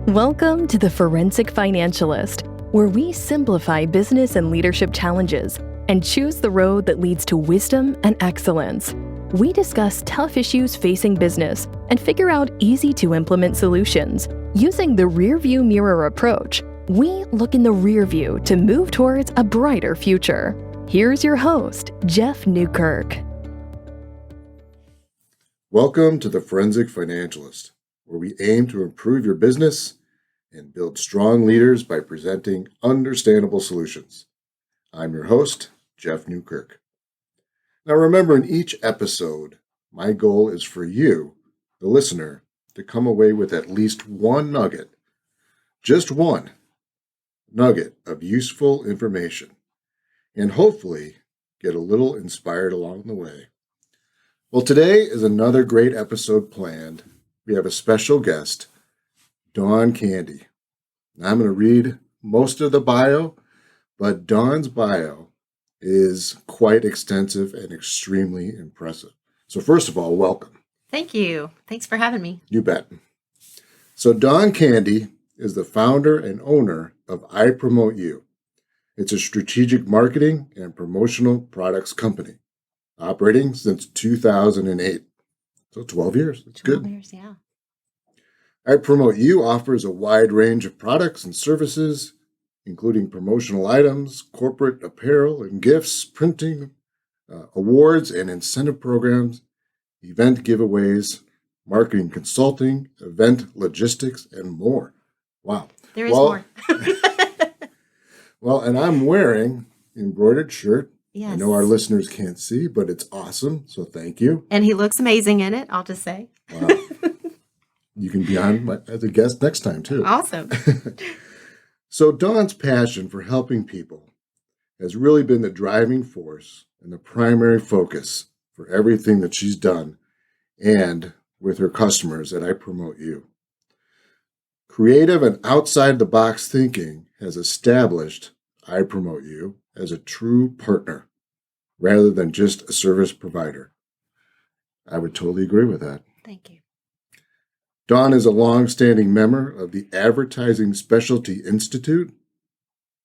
Welcome to the Forensic Financialist, where we simplify business and leadership challenges and choose the road that leads to wisdom and excellence. We discuss tough issues facing business and figure out easy-to-implement solutions. Using the rearview mirror approach, we look in the rear view to move towards a brighter future. Here's your host, Jeff Newkirk. Welcome to the Forensic Financialist, where we aim to improve your business and build strong leaders by presenting understandable solutions. I'm your host, Jeff Newkirk. Now remember, in each episode, my goal is for you, the listener, to come away with at least one nugget, just one nugget of useful information, and hopefully get a little inspired along the way. Well, today is another great episode planned. We have a special guest, Dawn Candy. Now, I'm going to read most of the bio, but Dawn's bio is quite extensive and extremely impressive. So first of all, welcome. Thank you. Thanks for having me. You bet. So Dawn Candy is the founder and owner of I Promote You. It's a strategic marketing and promotional products company, operating since 2008. So 12 years. That's 12 good. years, yeah. I Promote You offers a wide range of products and services, including promotional items, corporate apparel and gifts, printing, awards and incentive programs, event giveaways, marketing consulting, event logistics, and more. Wow. There is more. Well, and I'm wearing an embroidered shirt. Yes. I know our listeners can't see, but it's awesome, so thank you. And he looks amazing in it, I'll just say. Wow. You can be on as a guest next time, too. Awesome. So Dawn's passion for helping people has really been the driving force and the primary focus for everything that she's done and with her customers at I Promote You. Creative and outside-the-box thinking has established I Promote You as a true partner rather than just a service provider. I would totally agree with that. Thank you. Dawn is a long-standing member of the Advertising Specialty Institute,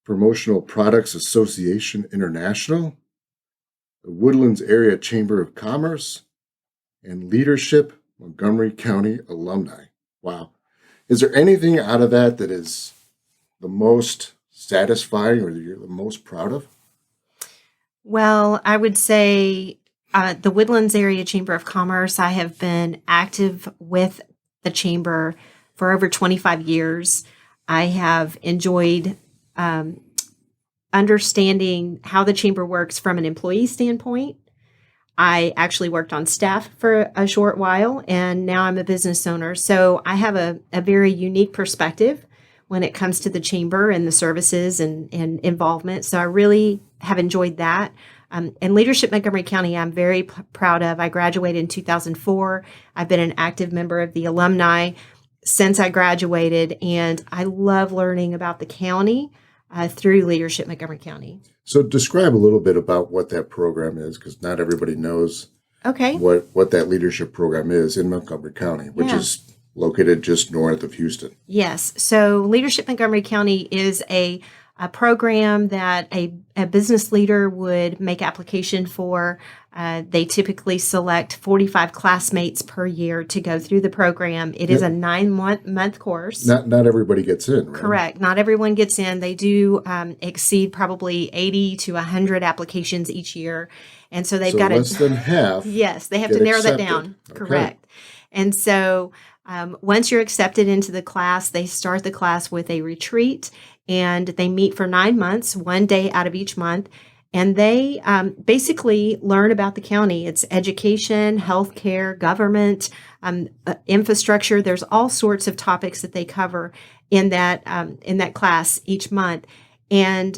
Promotional Products Association International, the Woodlands Area Chamber of Commerce, and Leadership Montgomery County alumni. Wow. Is there anything out of that that is the most satisfying or that you're the most proud of? Well, I would say the Woodlands Area Chamber of Commerce, I have been active with the chamber for over 25 years. I have enjoyed understanding how the chamber works from an employee standpoint. I actually worked on staff for a short while, and now I'm a business owner. So I have a very unique perspective when it comes to the chamber and the services and involvement. So I really have enjoyed that. And Leadership Montgomery County, I'm very proud of. I graduated in 2004. I've been an active member of the alumni since I graduated, and I love learning about the county through Leadership Montgomery County. So describe a little bit about what that program is, because not everybody knows what that leadership program is in Montgomery County, which is located just north of Houston. Yes. So Leadership Montgomery County is a program that a business leader would make application for. They typically select 45 classmates per year to go through the program. It is a 9-month course. Not everybody gets in, right? Correct. Not everyone gets in. They do exceed probably 80 to 100 applications each year. And so they've got less than half. Yes, they have to narrow that down. Okay. Correct. And so once you're accepted into the class, they start the class with a retreat, and they meet for 9 months, one day out of each month. And they basically learn about the county. It's education, healthcare, government, infrastructure. There's all sorts of topics that they cover in that class each month. And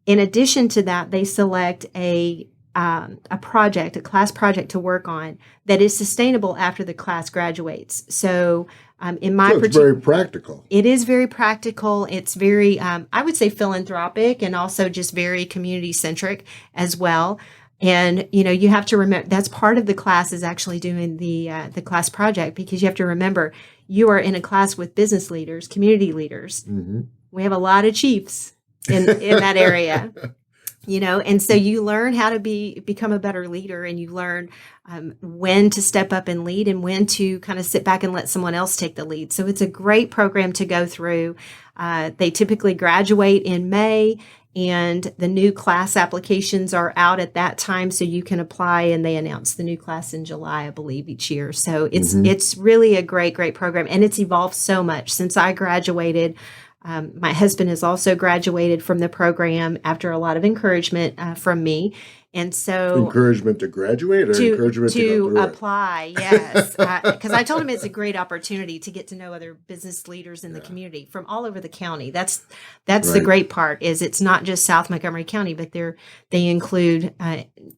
in addition to that, they select a class project to work on that is sustainable after the class graduates. So it's very practical. It is very practical. It's very, I would say, philanthropic and also just very community-centric as well. And, you have to remember that's part of the class is actually doing the class project, because you have to remember you are in a class with business leaders, community leaders. Mm-hmm. We have a lot of chiefs in that area. And so you learn how to become a better leader, and you learn when to step up and lead and when to kind of sit back and let someone else take the lead. So it's a great program to go through. They typically graduate in May, and the new class applications are out at that time, so you can apply, and they announce the new class in July, I believe, each year. So it's really a great program, and it's evolved so much since I graduated. My husband has also graduated from the program after a lot of encouragement from me. And so encouragement to graduate, or encouragement to go through apply, yes. Because I told him it's a great opportunity to get to know other business leaders in the community from all over the county. That's the great part, is it's not just South Montgomery County, but they include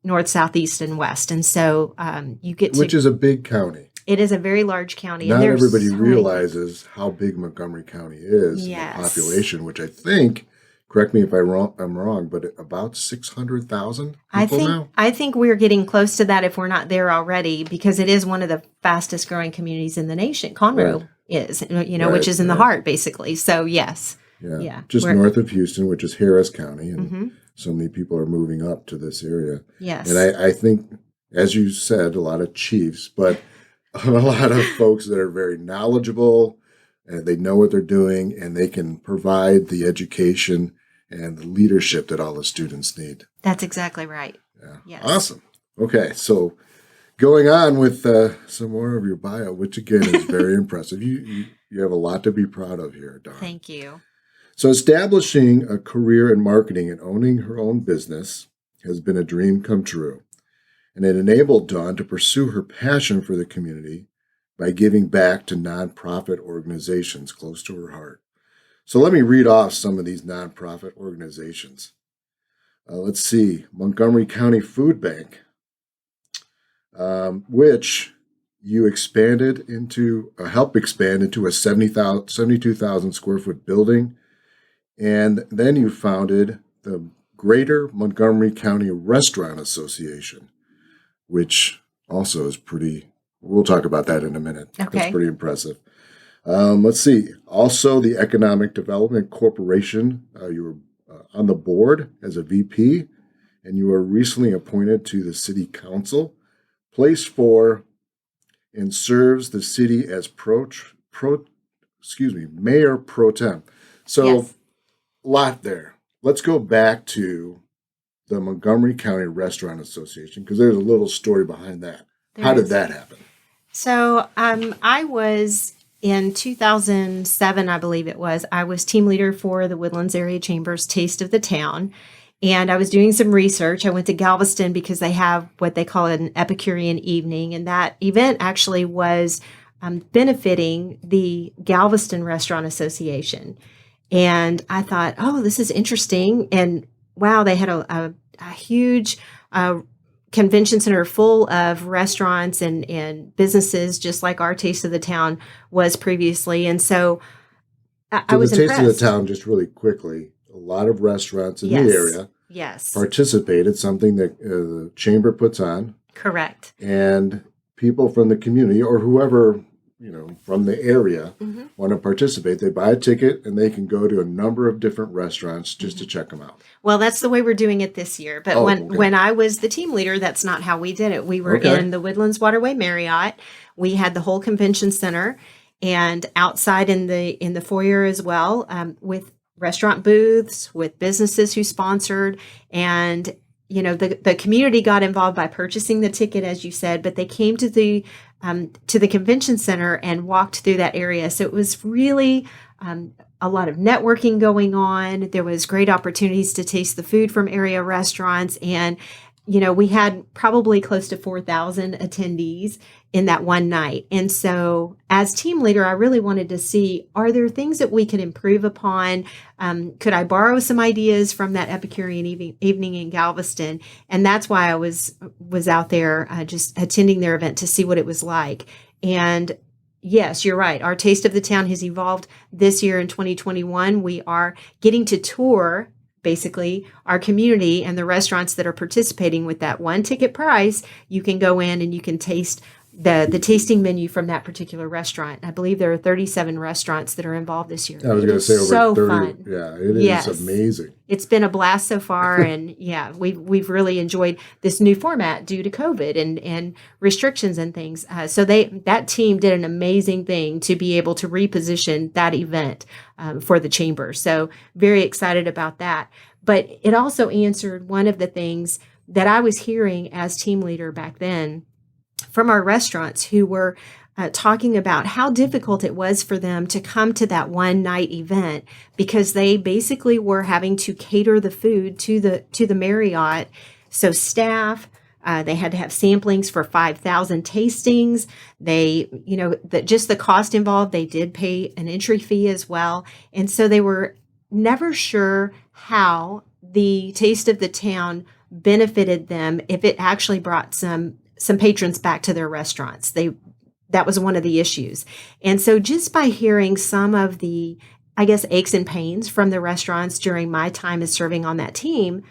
north, south, east, and west. And so you get to, which is a big county. It is a very large county. Not and everybody realizes how big Montgomery County is in the population, which I think, correct me if I'm wrong, but about 600,000 people now? I think we're getting close to that if we're not there already, because it is one of the fastest growing communities in the nation. Conroe is, which is in the heart, basically. So, yes. Yeah. Just north of Houston, which is Harris County, and so many people are moving up to this area. Yes. And I think, as you said, a lot of chiefs, but a lot of folks that are very knowledgeable, and they know what they're doing, and they can provide the education and the leadership that all the students need. That's exactly right. Yeah. Yes. Awesome. Okay, so going on with some more of your bio, which again is very impressive. You have a lot to be proud of here, Dawn. Thank you. So establishing a career in marketing and owning her own business has been a dream come true. And it enabled Dawn to pursue her passion for the community by giving back to nonprofit organizations close to her heart. So let me read off some of these nonprofit organizations. Let's see, Montgomery County Food Bank, which you helped expand into a 72,000 square foot building. And then you founded the Greater Montgomery County Restaurant Association, which also is we'll talk about that in a minute. Okay. That's pretty impressive. Let's see. Also, the Economic Development Corporation, you were on the board as a VP, and you were recently appointed to the City Council, placed for and serves the city as Mayor Pro Tem. So, a lot there. Let's go back to the Montgomery County Restaurant Association, because there's a little story behind that. How did that happen? So I was, in 2007, I believe it was, I was team leader for the Woodlands Area Chamber's Taste of the Town. And I was doing some research. I went to Galveston because they have what they call an Epicurean evening. And that event actually was benefiting the Galveston Restaurant Association. And I thought, oh, this is interesting. And wow, they had a huge convention center full of restaurants and businesses, just like our Taste of the Town was previously. And so I was impressed. The Taste of the Town, just really quickly, a lot of restaurants in the area participated, something that the chamber puts on. Correct. And people from the community, or whoever, from the area, want to participate. They buy a ticket and they can go to a number of different restaurants just to check them out. Well, that's the way we're doing it this year. But when I was the team leader, that's not how we did it. We were in the Woodlands Waterway Marriott. We had the whole convention center, and outside in the foyer as well, with restaurant booths, with businesses who sponsored, and the community got involved by purchasing the ticket, as you said, but they came to the convention center and walked through that area. So it was really a lot of networking going on. There was great opportunities to taste the food from area restaurants. And, we had probably close to 4,000 attendees in that one night. And so as team leader, I really wanted to see, are there things that we could improve upon? Could I borrow some ideas from that Epicurean evening in Galveston? And that's why I was out there just attending their event to see what it was like. And yes, you're right. Our Taste of the Town has evolved this year in 2021. We are getting to tour basically our community and the restaurants that are participating with that one ticket price. You can go in and you can taste the tasting menu from that particular restaurant. I believe there are 37 restaurants that are involved this year. I was It going to is say over so 30. fun. Yeah, it Yes. is amazing. It's been a blast so far, and yeah, we've really enjoyed this new format due to COVID and restrictions and things. So that team did an amazing thing to be able to reposition that event for the chamber. So very excited about that. But it also answered one of the things that I was hearing as team leader back then from our restaurants who were talking about how difficult it was for them to come to that one night event because they basically were having to cater the food to the Marriott. So staff, they had to have samplings for 5,000 tastings. They, just the cost involved, they did pay an entry fee as well. And so they were never sure how the Taste of the Town benefited them if it actually brought some patrons back to their restaurants. That was one of the issues. And so just by hearing some of the, I guess, aches and pains from the restaurants during my time as serving on that team,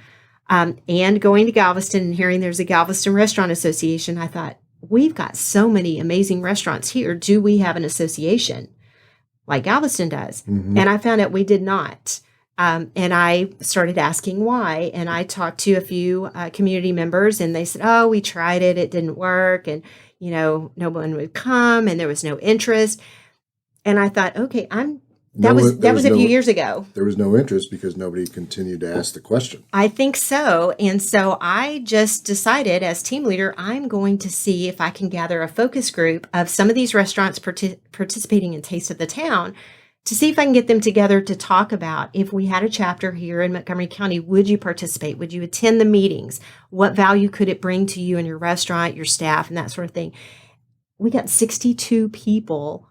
and going to Galveston and hearing there's a Galveston Restaurant Association, I thought, we've got so many amazing restaurants here. Do we have an association like Galveston does? Mm-hmm. And I found out we did not. And I started asking why. And I talked to a few community members, and they said, oh, we tried it. It didn't work. And, no one would come, and there was no interest. And I thought, okay, that was a few years ago. There was no interest because nobody continued to ask the question. I think so. And so I just decided as team leader, I'm going to see if I can gather a focus group of some of these restaurants participating in Taste of the Town to see if I can get them together to talk about if we had a chapter here in Montgomery County, would you participate? Would you attend the meetings? What value could it bring to you and your restaurant, your staff, and that sort of thing? We got 62 people,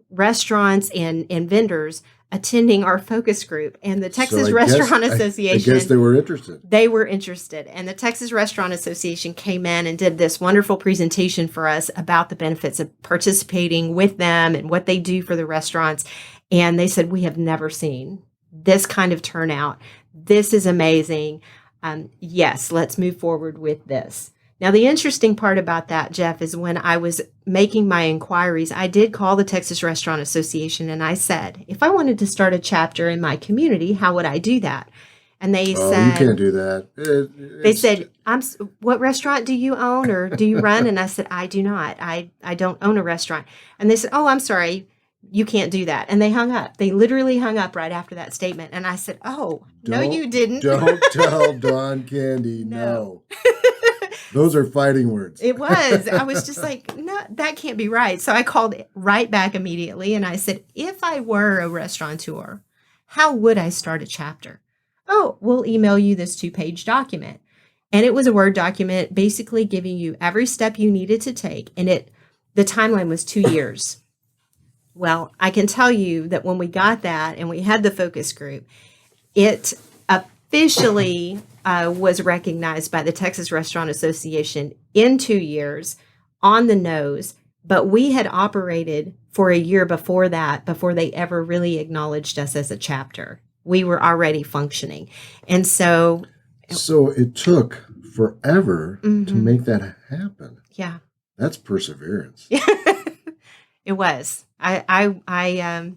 restaurants and vendors attending our focus group, and the Texas Restaurant Association. I guess they were interested. They were interested. And the Texas Restaurant Association came in and did this wonderful presentation for us about the benefits of participating with them and what they do for the restaurants. And they said, we have never seen this kind of turnout. This is amazing. Yes, let's move forward with this. Now, the interesting part about that, Jeff, is when I was making my inquiries, I did call the Texas Restaurant Association and I said, if I wanted to start a chapter in my community, how would I do that? And they said, you can't do that. They said, what restaurant do you own or do you run? And I said, I do not. I don't own a restaurant. And they said, oh, I'm sorry. You can't do that. And they hung up. They literally hung up right after that statement. And I said, oh, no, you didn't. Don't tell Dawn Candy no. Those are fighting words. It was. I was just like, no, that can't be right. So I called right back immediately. And I said, if I were a restaurateur, how would I start a chapter? Oh, we'll email you this 2-page document. And it was a Word document basically giving you every step you needed to take. And the timeline was 2 years. Well, I can tell you that when we got that and we had the focus group, it officially was recognized by the Texas Restaurant Association in 2 years on the nose. But we had operated for a year before that, before they ever really acknowledged us as a chapter. We were already functioning. And so it took forever to make that happen. Yeah. That's perseverance. It was. I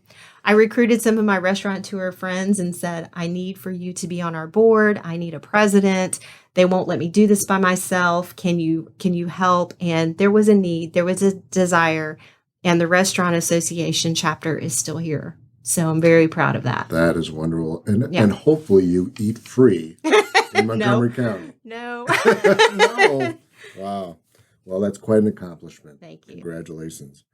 recruited some of my restaurateur friends and said, I need for you to be on our board. I need a president. They won't let me do this by myself. Can you help? And there was a need, there was a desire, and the Restaurant Association chapter is still here. So I'm very proud of that. That is wonderful. And hopefully you eat free in Montgomery County. No. No. Wow. Well, that's quite an accomplishment. Thank you. Congratulations.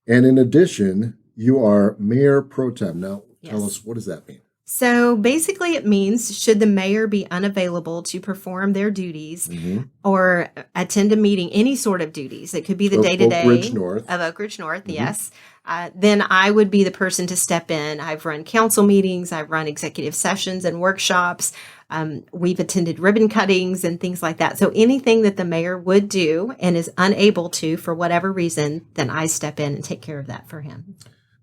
And in addition, you are Mayor Pro Tem. Now, tell us, what does that mean? So basically it means should the mayor be unavailable to perform their duties or attend a meeting, any sort of duties, it could be the day-to-day of Oak Ridge North, yes. Then I would be the person to step in. I've run council meetings, I've run executive sessions and workshops. We've attended ribbon cuttings and things like that. So anything that the mayor would do and is unable to for whatever reason, then I step in and take care of that for him.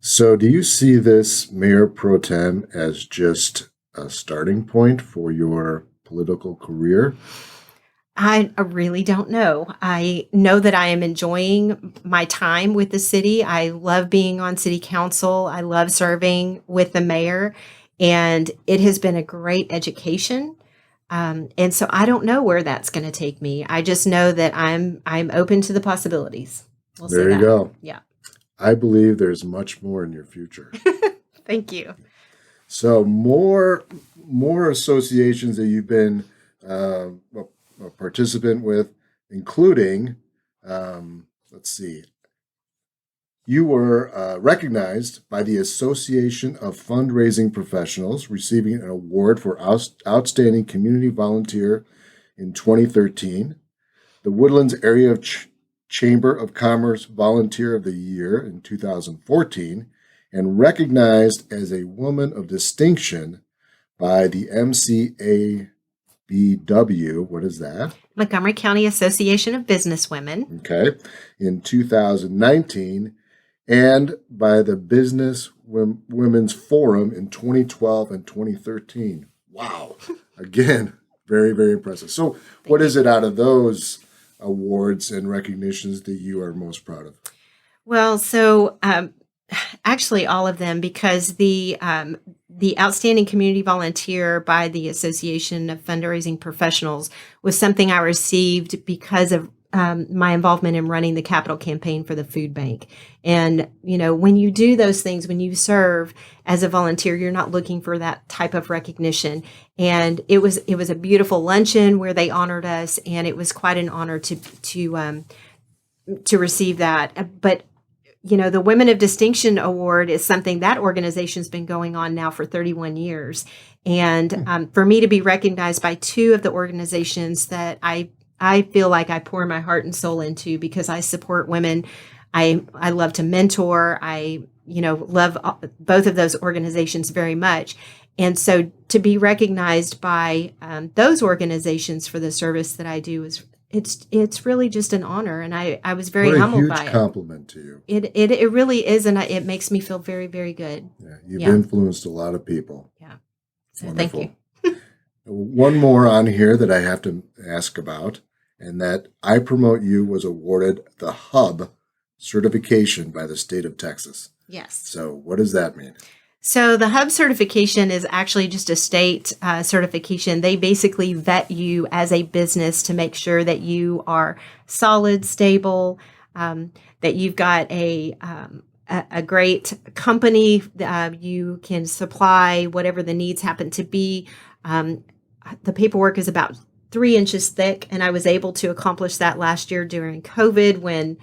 So do you see this Mayor Pro Tem as just a starting point for your political career? I really don't know. I know that I am enjoying my time with the city. I love being on city council. I love serving with the mayor, and it has been a great education. And so I don't know where that's going to take me. I just know that I'm open to the possibilities. We'll say There you that. go. Yeah. I believe there's much more in your future. Thank you. So more associations that you've been a participant with, including, let's see, you were recognized by the Association of Fundraising Professionals, receiving an award for Outstanding Community Volunteer in 2013, the Woodlands Area Chamber of Commerce Volunteer of the Year in 2014, and recognized as a Woman of Distinction by the MCABW. What is that? Montgomery County Association of Businesswomen. Okay. In 2019, and by the Business Women's Forum in 2012 and 2013. Wow. Again, very, very impressive. So, what is it out of those awards and recognitions that you are most proud of? Well, so actually, all of them, because the Outstanding Community Volunteer by the Association of Fundraising Professionals was something I received because of my involvement in running the capital campaign for the food bank. And, when you do those things, when you serve as a volunteer, you're not looking for that type of recognition. And it was a beautiful luncheon where they honored us, and it was quite an honor to receive that. But the Women of Distinction Award is something that organization's been going on now for 31 years. And for me to be recognized by two of the organizations that I feel like I pour my heart and soul into, because I support women. I love to mentor. I love both of those organizations very much. And so to be recognized by those organizations for the service that I do it's really just an honor, and I was very humbled by it. What a huge compliment to you. It really is, and it makes me feel very, very good. Yeah, you've influenced a lot of people. Yeah. So Wonderful. thank you. One more on here that I have to ask about, and that I Promote You was awarded the Hub certification by the state of Texas. Yes. So what does that mean? So the Hub certification is actually just a state certification. They basically vet you as a business to make sure that you are solid, stable, that you've got a great company. You can supply whatever the needs happen to be. The paperwork is about 3 inches thick, and I was able to accomplish that last year during COVID, when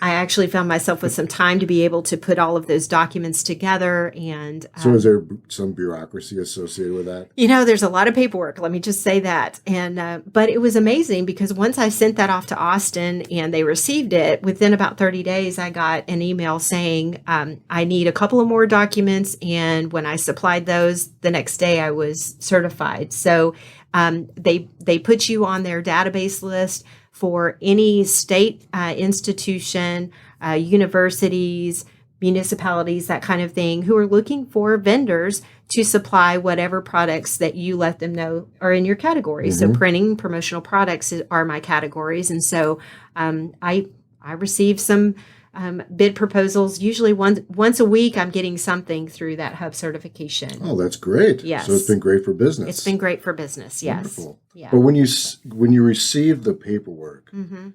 I actually found myself with some time to be able to put all of those documents together. And so is there some bureaucracy associated with that? There's a lot of paperwork. Let me just say that. And but it was amazing, because once I sent that off to Austin and they received it, within about 30 days, I got an email saying I need a couple of more documents. And when I supplied those, the next day I was certified. So they put you on their database list for any state institution, universities, municipalities, that kind of thing, who are looking for vendors to supply whatever products that you let them know are in your category. Mm-hmm. So printing, promotional products are my categories. And so I received some bid proposals. Usually once a week, I'm getting something through that Hub certification. Oh, that's great. Yes. So it's been great for business. It's been great for business. Yes. Wonderful. Yeah. But when you received the paperwork, Mm-hmm.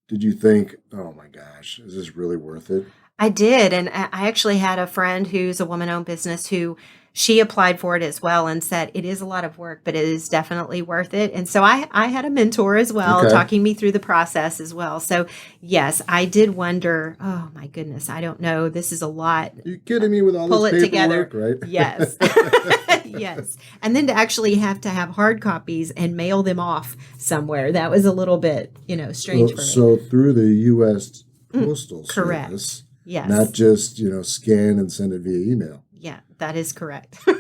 did you think, oh my gosh, is this really worth it? I did. And I actually had a friend who's a woman-owned business who she applied for it as well and said, it is a lot of work, but it is definitely worth it. And so I had a mentor as well, Okay. talking me through the process as well. So yes, I did wonder, oh my goodness, I don't know. This is a lot. You're kidding me with all Pull this it together. paperwork, right? Yes. Yes. And then to actually have to have hard copies and mail them off somewhere, that was a little bit, strange for me. So through the U.S. Postal correct. Service, Yes. not just, scan and send it via email. Yeah, that is correct. So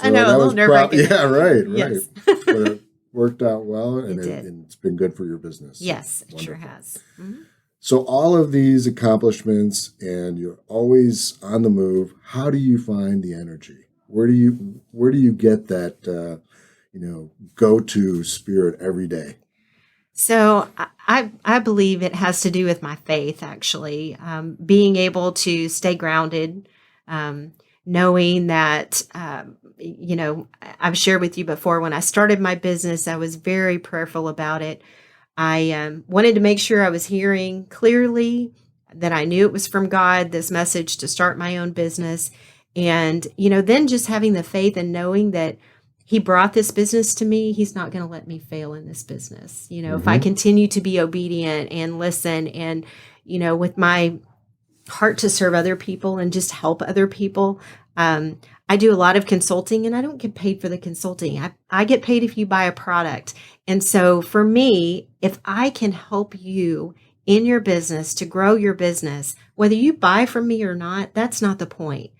I know, that a little was nerve-wracking. Yeah, right. Yes. But it worked out well, and It did. and it's been good for your business. Yes, it sure Wonderful. has. Mm-hmm. So all of these accomplishments, and you're always on the move. How do you find the energy? Where do you get that go-to spirit every day? So I believe it has to do with my faith, actually. Being able to stay grounded, um, knowing that, I've shared with you before, when I started my business, I was very prayerful about it. I wanted to make sure I was hearing clearly, that I knew it was from God, this message to start my own business. And, then just having the faith and knowing that He brought this business to me, He's not going to let me fail in this business. If I continue to be obedient and listen and, with my heart to serve other people and just help other people. I do a lot of consulting and I don't get paid for the consulting. I get paid if you buy a product. And so for me, if I can help you in your business to grow your business, whether you buy from me or not, that's not the point,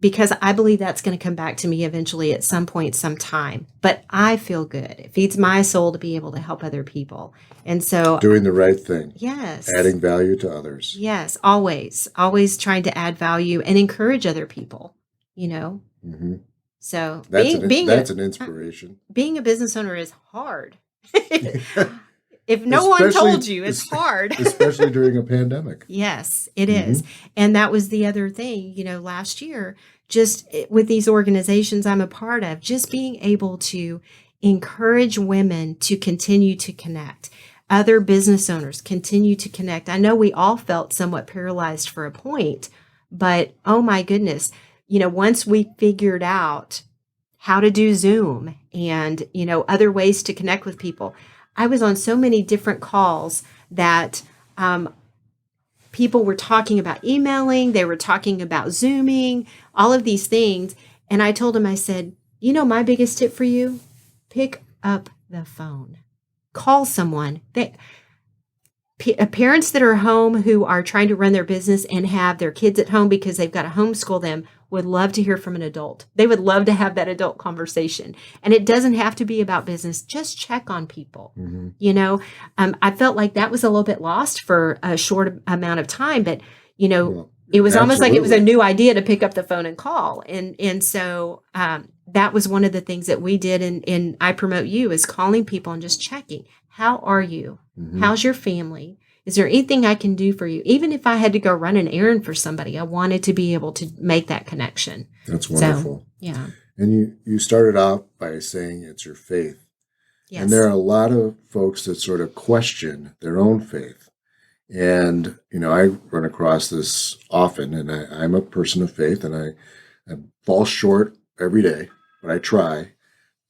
because I believe that's going to come back to me eventually at some point, sometime. But I feel good. It feeds my soul to be able to help other people. And so Doing the right thing. yes. Adding value to others. Yes, always trying to add value and encourage other people, Mm-hmm. So That's an inspiration. being a business owner is hard. If no one told you, it's hard. Especially during a pandemic. Yes, it is. And that was the other thing, last year, just with these organizations I'm a part of, just being able to encourage women to continue to connect. Other business owners continue to connect. I know we all felt somewhat paralyzed for a point, but oh my goodness, once we figured out how to do Zoom and, other ways to connect with people, I was on so many different calls that people were talking about emailing, they were talking about Zooming, all of these things. And I told them, I said, my biggest tip for you, pick up the phone. Call someone. Parents that are home who are trying to run their business and have their kids at home because they've got to homeschool them would love to hear from an adult. They would love to have that adult conversation. And it doesn't have to be about business. Just check on people. I felt like that was a little bit lost for a short amount of time, but, it was almost like it was a new idea to pick up the phone and call. And so that was one of the things that we did. And I promote you is calling people and just checking. How are you? How's your family? Is there anything I can do for you? Even if I had to go run an errand for somebody, I wanted to be able to make that connection. That's wonderful. So, yeah. And you started out by saying it's your faith. Yes. And there are a lot of folks that sort of question their own faith. And, I run across this often, and I'm a person of faith, and I fall short every day, but I try.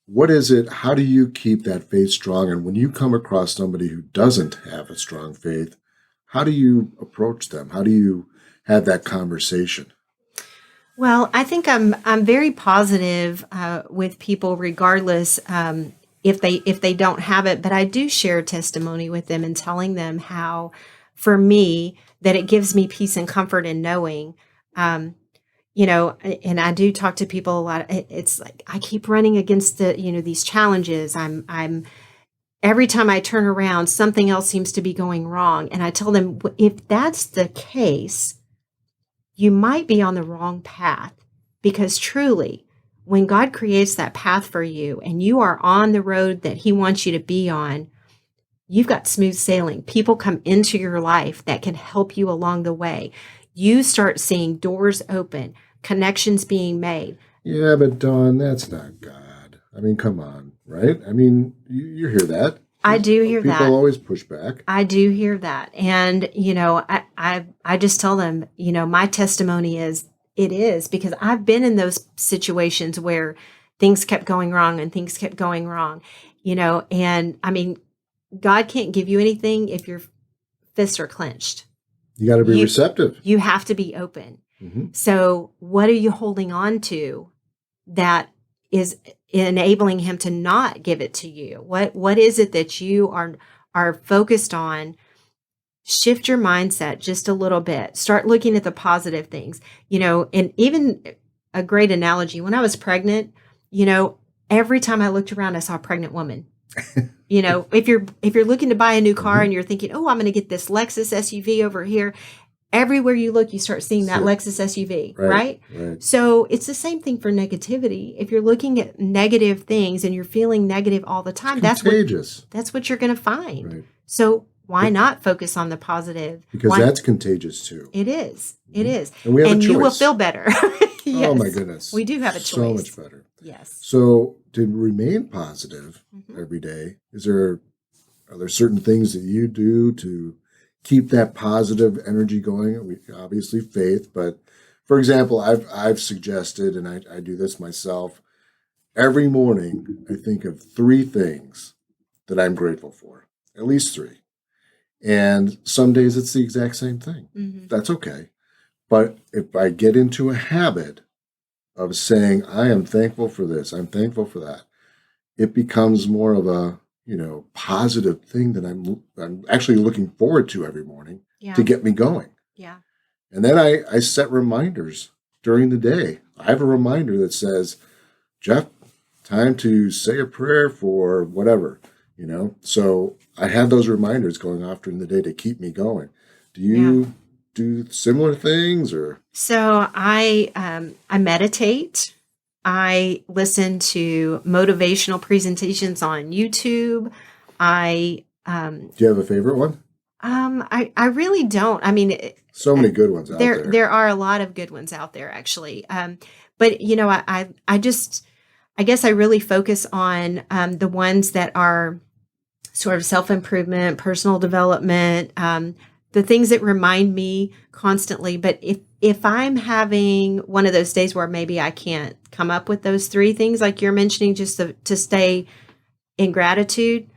What is it? How do you keep that faith strong? And when you come across somebody who doesn't have a strong faith, how do you approach them? How do you have that conversation? Well, I think I'm very positive with people, regardless if they don't have it. But I do share testimony with them and telling them how, for me, that it gives me peace and comfort in knowing. And I do talk to people a lot. It's like I keep running against these challenges. I'm every time I turn around, something else seems to be going wrong. And I tell them, if that's the case, you might be on the wrong path, because truly, when God creates that path for you and you are on the road that He wants you to be on, you've got smooth sailing. People come into your life that can help you along the way. You start seeing doors open, connections being made. Yeah, but Dawn, that's not God. I mean, come on, right? I mean, you hear that. I do hear that. People always push back. I do hear that. And, I just tell them, my testimony is, it is, because I've been in those situations where things kept going wrong and things kept going wrong, and I mean, God can't give you anything if your fists are clenched. You got to be receptive. You have to be open. So what are you holding on to that is enabling Him to not give it to you? What is it that you are focused on? Shift your mindset just a little bit. Start looking at the positive things, and even a great analogy. When I was pregnant, every time I looked around, I saw a pregnant woman. If you're looking to buy a new car and you're thinking, oh, I'm going to get this Lexus SUV over here, everywhere you look, you start seeing that So- Lexus SUV, Right. right? So it's the same thing for negativity. If you're looking at negative things and you're feeling negative all the time, It's contagious. that's what you're going to find. Right. So why not focus on the positive? Because Why- that's contagious too. it is. It is. And we have a you will choice. feel better. Yes. Oh my goodness. We do have a choice. So much better. Yes. So to remain positive Mhm. every day, are there certain things that you do to keep that positive energy going? Obviously faith, but for example, I've suggested, and I do this myself, every morning I think of 3 things that I'm grateful for, at least 3. And some days it's the exact same thing. Mhm. That's okay. But if I get into a habit of saying, I am thankful for this, I'm thankful for that, it becomes more of a, positive thing that I'm actually looking forward to every morning Yeah. to get me going. Yeah. And then I set reminders during the day. I have a reminder that says, Jeff, time to say a prayer for whatever, So I have those reminders going off during the day to keep me going. Do you do similar things or? So I meditate. I listen to motivational presentations on YouTube. Do you have a favorite one? I really don't. I mean, So many good ones out there. there are a lot of good ones out there actually. But I guess I really focus on the ones that are sort of self-improvement, personal development, the things that remind me constantly. But if I'm having one of those days where maybe I can't come up with those 3 things like you're mentioning, just to stay in gratitude,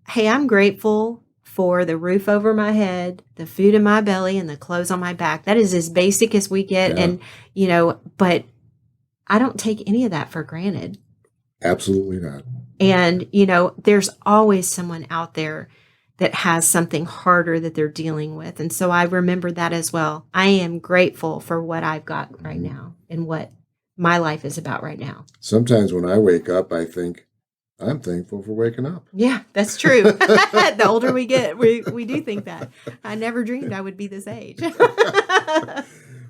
hey, I'm grateful for the roof over my head, the food in my belly, and the clothes on my back. That is as basic as we get. Yeah. And, but I don't take any of that for granted. Absolutely not. And, there's always someone out there that has something harder that they're dealing with. And so I remember that as well. I am grateful for what I've got right now and what my life is about right now. Sometimes when I wake up, I think, I'm thankful for waking up. Yeah, that's true. The older we get, we do think that. I never dreamed I would be this age.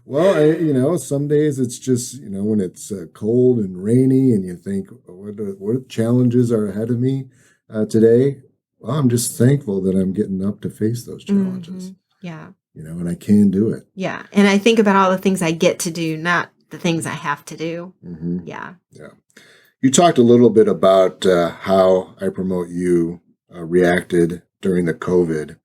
Well, some days it's just, when it's cold and rainy and you think, what challenges are ahead of me today? Well, I'm just thankful that I'm getting up to face those challenges. Yeah. And I can do it. Yeah. And I think about all the things I get to do, not the things I have to do. Mm-hmm. Yeah. Yeah. You talked a little bit about how I Promote You reacted during the COVID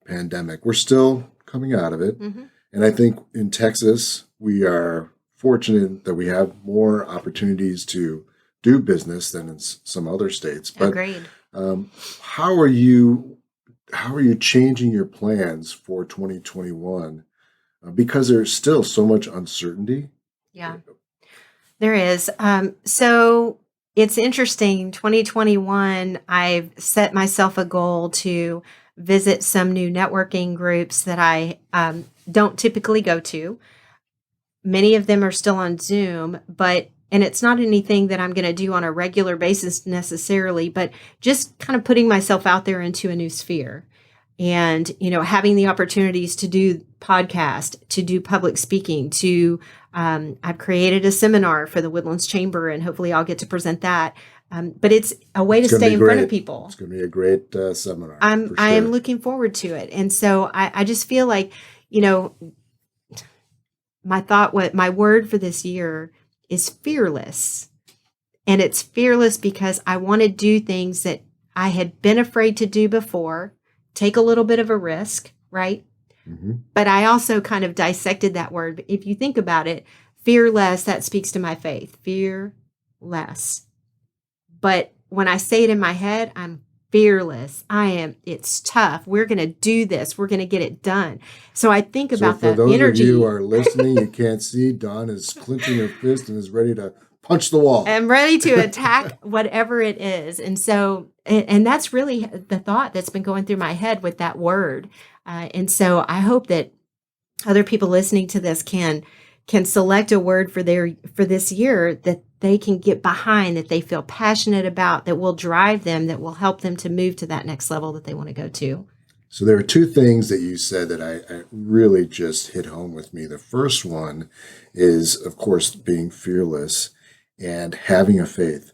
pandemic. We're still coming out of it. Mm-hmm. And I think in Texas, we are fortunate that we have more opportunities to do business than in some other states. But Agreed. how are you changing your plans for 2021? Because there's still so much uncertainty. Yeah, there is. So it's interesting. 2021, I've set myself a goal to visit some new networking groups that I don't typically go to. Many of them are still on Zoom, and it's not anything that I'm going to do on a regular basis necessarily, but just kind of putting myself out there into a new sphere. And, having the opportunities to do podcast, to do public speaking, I've created a seminar for the Woodlands Chamber, and hopefully I'll get to present that. But it's a way to stay in front of people. It's going to be a great seminar. I am looking forward to it. And so I just feel like, my word for this year is fearless. And it's fearless because I want to do things that I had been afraid to do before, take a little bit of a risk, right? Mm-hmm. But I also kind of dissected that word. If you think about it, fearless, that speaks to my faith. Fearless. But when I say it in my head, I'm fearless. It's tough. We're going to do this. We're going to get it done. So I think about that those energy. Of you who are listening, you can't see, Dawn is clenching her fist and is ready to punch the wall. I'm ready to attack whatever it is. And so, and that's really the thought that's been going through my head with that word. And so I hope that other people listening to this can select a word for this year that they can get behind, that they feel passionate about, that will drive them, that will help them to move to that next level that they want to go to. So there are two things that you said that I really just hit home with me. The first one is, of course, being fearless and having a faith.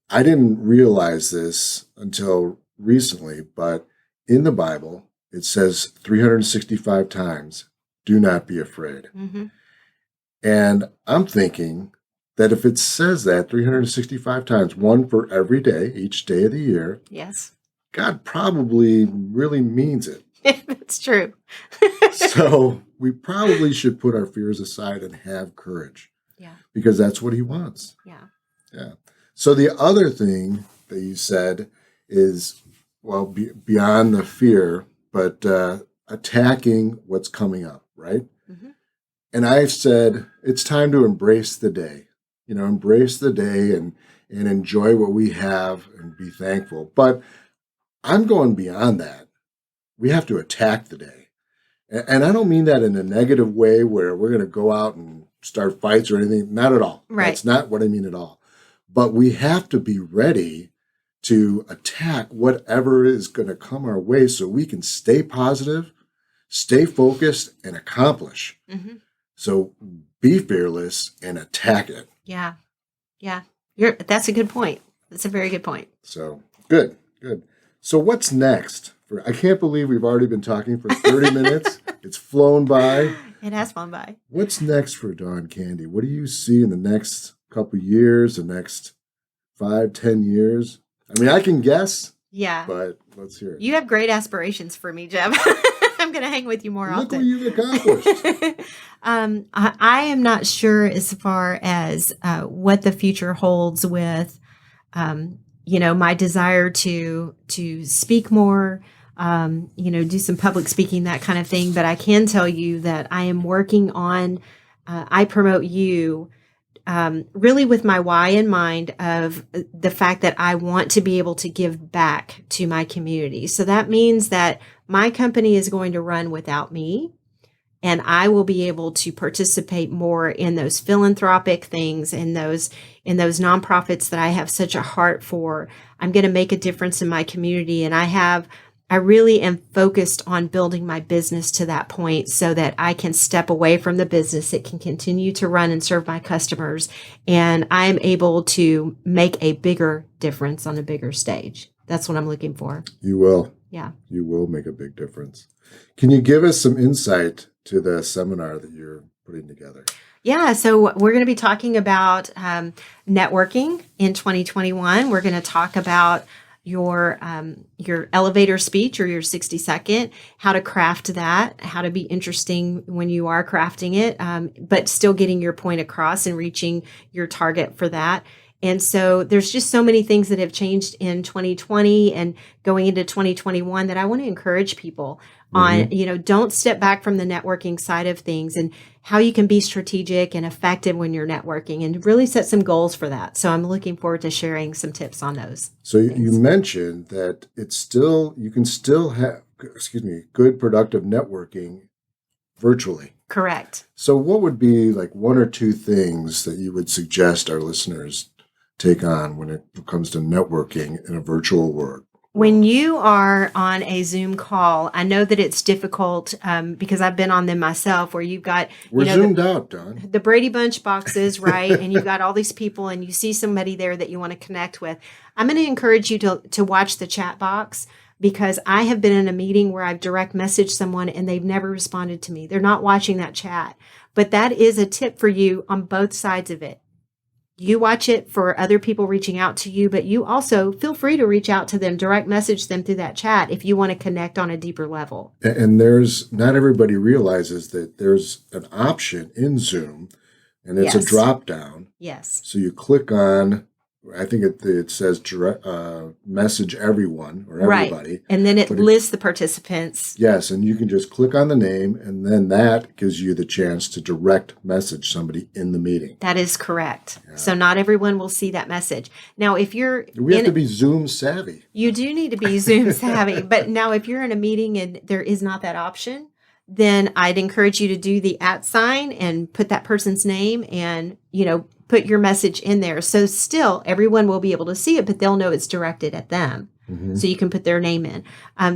I didn't realize this until recently, but in the Bible, it says 365 times, do not be afraid. Mm-hmm. And I'm thinking that if it says that 365 times, one for every day, each day of the year, Yes. God probably really means it. That's true. So we probably should put our fears aside and have courage Yeah. because that's what he wants. Yeah. Yeah. So the other thing that you said is, well, beyond the fear, but attacking what's coming up, right? Mm-hmm. And I've said it's time to embrace the day, embrace the day and enjoy what we have and be thankful. But I'm going beyond that. We have to attack the day. And I don't mean that in a negative way where we're going to go out and start fights or anything. Not at all. Right. That's not what I mean at all. But we have to be ready to attack whatever is going to come our way so we can stay positive, stay focused, and accomplish. Mm-hmm. So be fearless and attack it. Yeah. Yeah. That's a good point. That's a very good point. So good. So what's next? I can't believe we've already been talking for 30 minutes. It's flown by. It has flown by. What's next for Dawn Candy? What do you see in the next couple years, the next 5-10 years? I mean, I can guess. Yeah. But let's hear it. You have great aspirations for me, Jeff. I'm going to hang with you more Look often. what you've accomplished. I am not sure as far as what the future holds with, my desire to speak more, do some public speaking, that kind of thing. But I can tell you that I am working on, I promote you really with my why in mind of the fact that I want to be able to give back to my community. So that means that my company is going to run without me, and I will be able to participate more in those philanthropic things and those nonprofits that I have such a heart for. I'm going to make a difference in my community, and I really am focused on building my business to that point so that I can step away from the business. It can continue to run and serve my customers, and I am able to make a bigger difference on a bigger stage. That's what I'm looking for. You will. Yeah. You will make a big difference. Can you give us some insight to the seminar that you're putting together? Yeah, so we're going to be talking about networking in 2021. We're going to talk about your elevator speech or your 60-second, how to craft that, how to be interesting when you are crafting it, but still getting your point across and reaching your target for that. And so there's just so many things that have changed in 2020 and going into 2021 that I want to encourage people on, don't step back from the networking side of things and how you can be strategic and effective when you're networking and really set some goals for that. So I'm looking forward to sharing some tips on those. So you mentioned that you can still have, good productive networking virtually. Correct. So what would be like one or two things that you would suggest our listeners take on when it comes to networking in a virtual world? When you are on a Zoom call, I know that it's difficult because I've been on them myself where you've got, We're zoomed out, Don. The Brady Bunch boxes, right? And you've got all these people and you see somebody there that you want to connect with. I'm going to encourage you to watch the chat box because I have been in a meeting where I've direct messaged someone and they've never responded to me. They're not watching that chat. But that is a tip for you on both sides of it. You watch it for other people reaching out to you, but you also feel free to reach out to them, direct message them through that chat if you want to connect on a deeper level. And not everybody realizes that there's an option in Zoom, and it's a drop down. Yes. So you click on, I think it says message everyone or everybody. Right. And then it lists the participants. Yes, and you can just click on the name, and then that gives you the chance to direct message somebody in the meeting. That is correct. Yeah. So not everyone will see that message. Now, if you're... We have to be Zoom savvy. You do need to be Zoom savvy. But now if you're in a meeting and there is not that option, then I'd encourage you to do the @ sign and put that person's name and, put your message in there. So still everyone will be able to see it, but they'll know it's directed at them. so you can put their name in.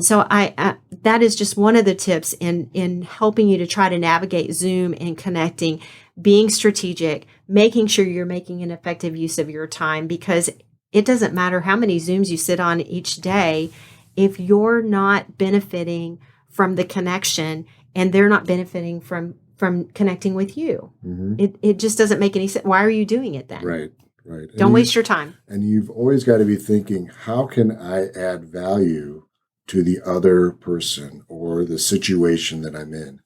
So that is just one of the tips in helping you to try to navigate Zoom and connecting, being strategic, making sure you're making an effective use of your time, because it doesn't matter how many Zooms you sit on each day. If you're not benefiting from the connection and they're not benefiting from connecting with you, it just doesn't make any sense. Why are you doing it then? Right. Don't waste your time. And you've always got to be thinking, how can I add value to the other person or the situation that I'm in?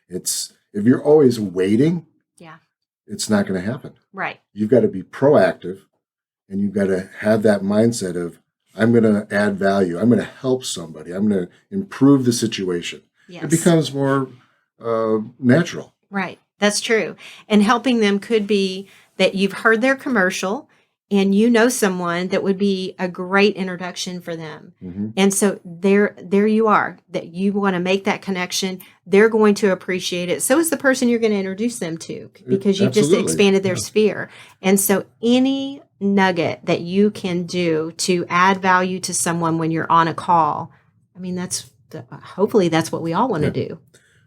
If you're always waiting, it's not going to happen. Right. You've got to be proactive, and you've got to have that mindset of, I'm going to add value. I'm going to help somebody. I'm going to improve the situation. Yes. It becomes more natural. Right. That's true. And helping them could be that you've heard their commercial and you know someone that would be a great introduction for them. And so there you are, that you want to make that connection. They're going to appreciate it. So is the person you're going to introduce them to, because you've just expanded their sphere. And so any nugget that you can do to add value to someone when you're on a call, I mean, hopefully that's what we all want to do.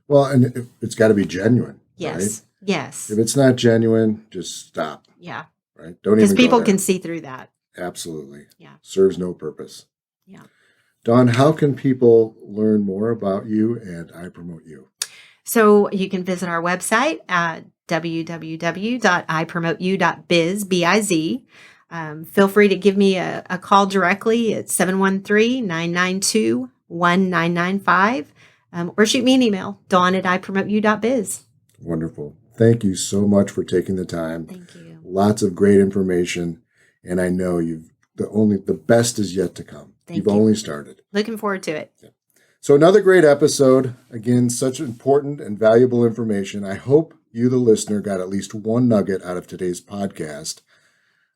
Well, and it's got to be genuine. Yes. Right? Yes. If it's not genuine, just stop. Yeah. Right? Don't even Because people go there. can see through that. Absolutely. Yeah. Serves no purpose. Yeah. Dawn, how can people learn more about you and I Promote You? So you can visit our website at www.ipromoteyou.biz, B-I-Z. Feel free to give me a call directly at 713-992-1995, or shoot me an email, dawn@ipromoteyou.biz. Wonderful. Thank you so much for taking the time. Thank you. Lots of great information, and I know the best is yet to come. Thank You've you. only started. Looking forward to it. Yeah. So another great episode. Again, such important and valuable information. I hope you, the listener, got at least one nugget out of today's podcast.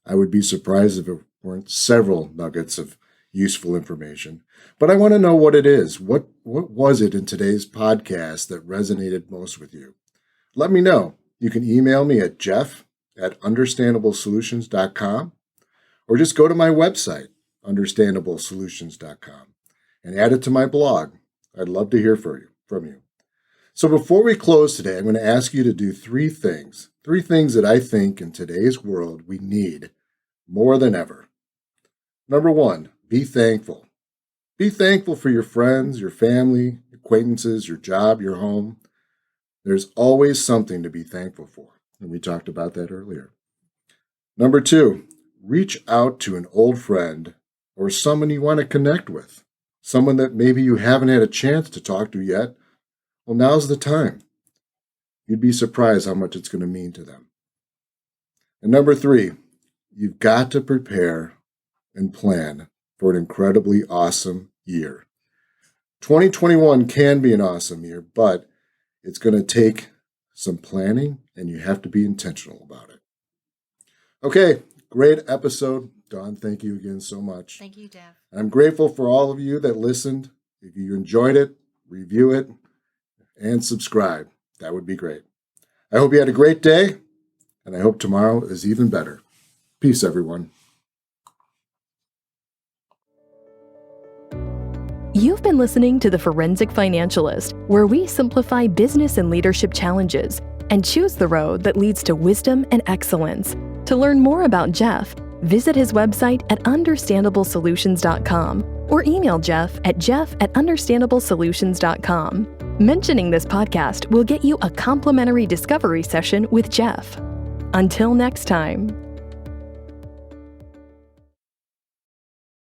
I would be surprised if it weren't several nuggets of useful information. But I want to know what it is. What was it in today's podcast that resonated most with you? Let me know. You can email me at jeff@understandablesolutions.com, or just go to my website, understandablesolutions.com, and add it to my blog. I'd love to hear from you. So before we close today, I'm going to ask you to do three things that I think in today's world we need more than ever. Number one, be thankful. Be thankful for your friends, your family, acquaintances, your job, your home. There's always something to be thankful for, and we talked about that earlier. Number two, reach out to an old friend or someone you want to connect with, someone that maybe you haven't had a chance to talk to yet. Well, now's the time. You'd be surprised how much it's going to mean to them. And number three, you've got to prepare and plan for an incredibly awesome year. 2021 can be an awesome year, but it's going to take some planning, and you have to be intentional about it. Okay, great episode. Dawn, thank you again so much. Thank you, Jeff. I'm grateful for all of you that listened. If you enjoyed it, review it and subscribe. That would be great. I hope you had a great day, and I hope tomorrow is even better. Peace, everyone. You've been listening to The Forensic Financialist, where we simplify business and leadership challenges and choose the road that leads to wisdom and excellence. To learn more about Jeff, visit his website at understandablesolutions.com or email Jeff at jeff@understandablesolutions.com. Mentioning this podcast will get you a complimentary discovery session with Jeff. Until next time.